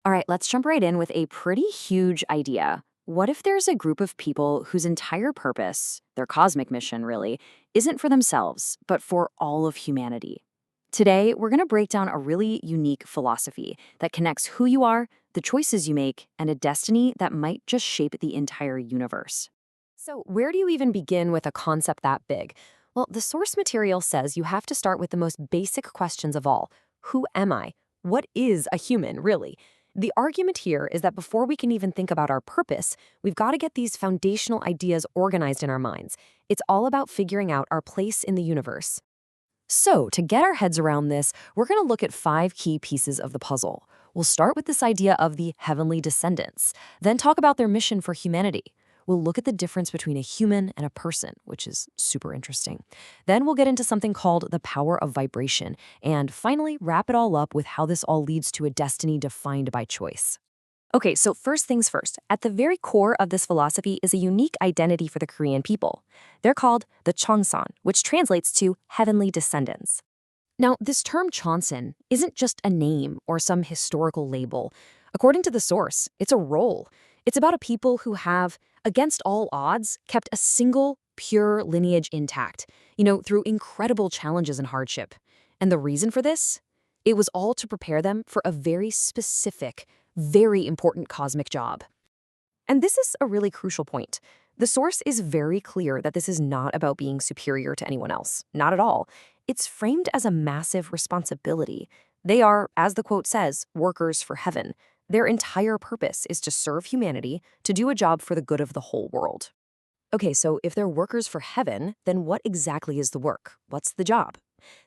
All right, let's jump right in with a pretty huge idea. What if there's a group of people whose entire purpose, their cosmic mission really, isn't for themselves, but for all of humanity? Today, we're going to break down a really unique philosophy that connects who you are, the choices you make, and a destiny that might just shape the entire universe. So, where do you even begin with a concept that big? Well, the source material says you have to start with the most basic questions of all. Who am I? What is a human, really? The argument here is that before we can even think about our purpose, we've got to get these foundational ideas organized in our minds. It's all about figuring out our place in the universe. So, to get our heads around this, we're going to look at 5 key pieces of the puzzle. We'll start with this idea of the heavenly descendants, then talk about their mission for humanity. We'll look at the difference between a human and a person, which is super interesting. Then we'll get into something called the power of vibration, and finally wrap it all up with how this all leads to a destiny defined by choice. Okay, so first things first, at the very core of this philosophy is a unique identity for the Korean people. They're called the Chonsan, which translates to heavenly descendants. Now, this term Chonsan isn't just a name or some historical label. According to the source, it's a role. It's about a people who have, against all odds, kept a single, pure lineage intact, through incredible challenges and hardship. And the reason for this? It was all to prepare them for a very specific, very important cosmic job. And this is a really crucial point. The source is very clear that this is not about being superior to anyone else. Not at all. It's framed as a massive responsibility. They are, as the quote says, workers for heaven. Their entire purpose is to serve humanity, to do a job for the good of the whole world. Okay, so if they're workers for heaven, then what exactly is the work? What's the job?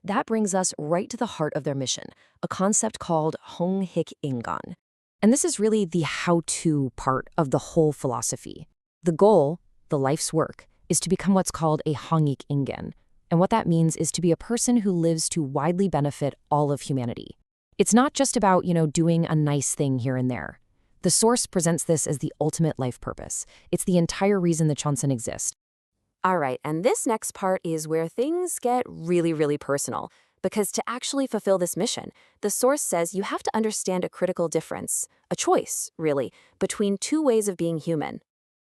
That brings us right to the heart of their mission, a concept called Hong Hik Ingan. And this is really the how-to part of the whole philosophy. The goal, the life's work, is to become what's called a Hongik Ingen. And what that means is to be a person who lives to widely benefit all of humanity. It's not just about, doing a nice thing here and there. The source presents this as the ultimate life purpose. It's the entire reason the Chonsan exist. All right, and this next part is where things get really, really personal. Because to actually fulfill this mission, the source says you have to understand a critical difference, a choice, really, between two ways of being human.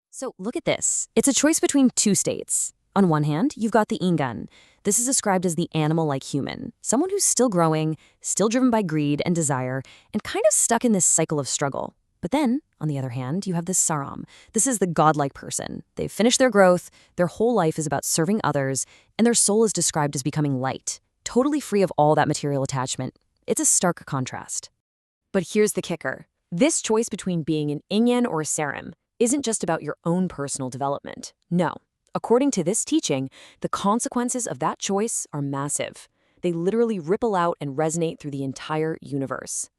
So look at this. It's a choice between two states. On one hand, you've got the Ingan. This is described as the animal-like human, someone who's still growing, still driven by greed and desire, and kind of stuck in this cycle of struggle. But then, on the other hand, you have the Saram. This is the godlike person. They've finished their growth, their whole life is about serving others, and their soul is described as becoming light, totally free of all that material attachment. It's a stark contrast. But here's the kicker. This choice between being an Inyan or a Saram isn't just about your own personal development. No. According to this teaching, the consequences of that choice are massive. They literally ripple out and resonate through the entire universe.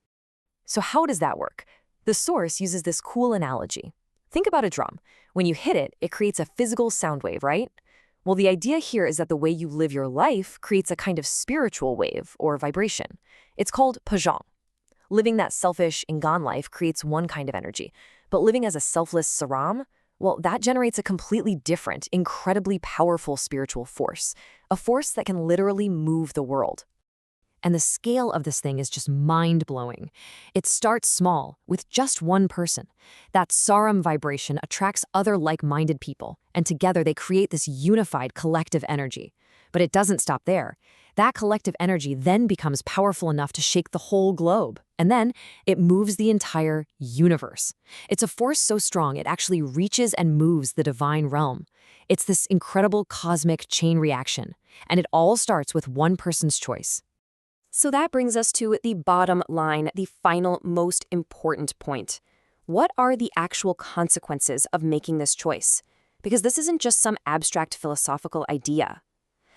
So how does that work? The source uses this cool analogy. Think about a drum. When you hit it, it creates a physical sound wave, right? Well, the idea here is that the way you live your life creates a kind of spiritual wave or vibration. It's called pajong. Living that selfish Ingan life creates one kind of energy, but living as a selfless Saram, well, that generates a completely different, incredibly powerful spiritual force, a force that can literally move the world. And the scale of this thing is just mind-blowing. It starts small, with just one person. That Saram vibration attracts other like-minded people, and together they create this unified collective energy. But it doesn't stop there. That collective energy then becomes powerful enough to shake the whole globe, and then it moves the entire universe. It's a force so strong it actually reaches and moves the divine realm. It's this incredible cosmic chain reaction, and it all starts with one person's choice. So that brings us to the bottom line, the final, most important point. What are the actual consequences of making this choice? Because this isn't just some abstract philosophical idea.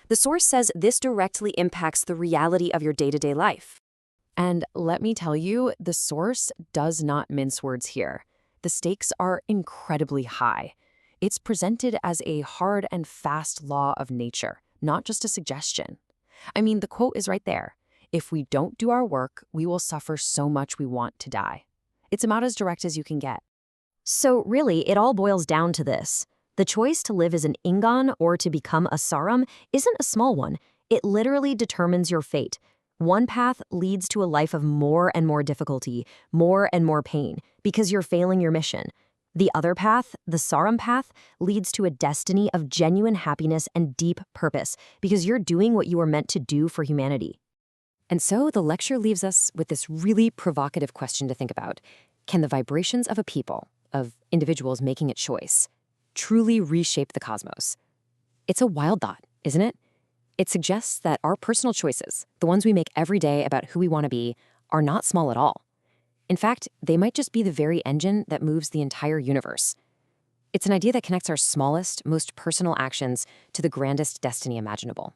The source says this directly impacts the reality of your day-to-day life. And let me tell you, the source does not mince words here. The stakes are incredibly high. It's presented as a hard and fast law of nature, not just a suggestion. I mean, the quote is right there. If we don't do our work, we will suffer so much we want to die. It's about as direct as you can get. So really, it all boils down to this. The choice to live as an Ingan or to become a Saram isn't a small one. It literally determines your fate. One path leads to a life of more and more difficulty, more and more pain, because you're failing your mission. The other path, the Sarum path, leads to a destiny of genuine happiness and deep purpose, because you're doing what you were meant to do for humanity. And so the lecture leaves us with this really provocative question to think about. Can the vibrations of a people, of individuals making a choice, truly reshape the cosmos? It's a wild thought, isn't it? It suggests that our personal choices, the ones we make every day about who we want to be, are not small at all. In fact, they might just be the very engine that moves the entire universe. It's an idea that connects our smallest, most personal actions to the grandest destiny imaginable.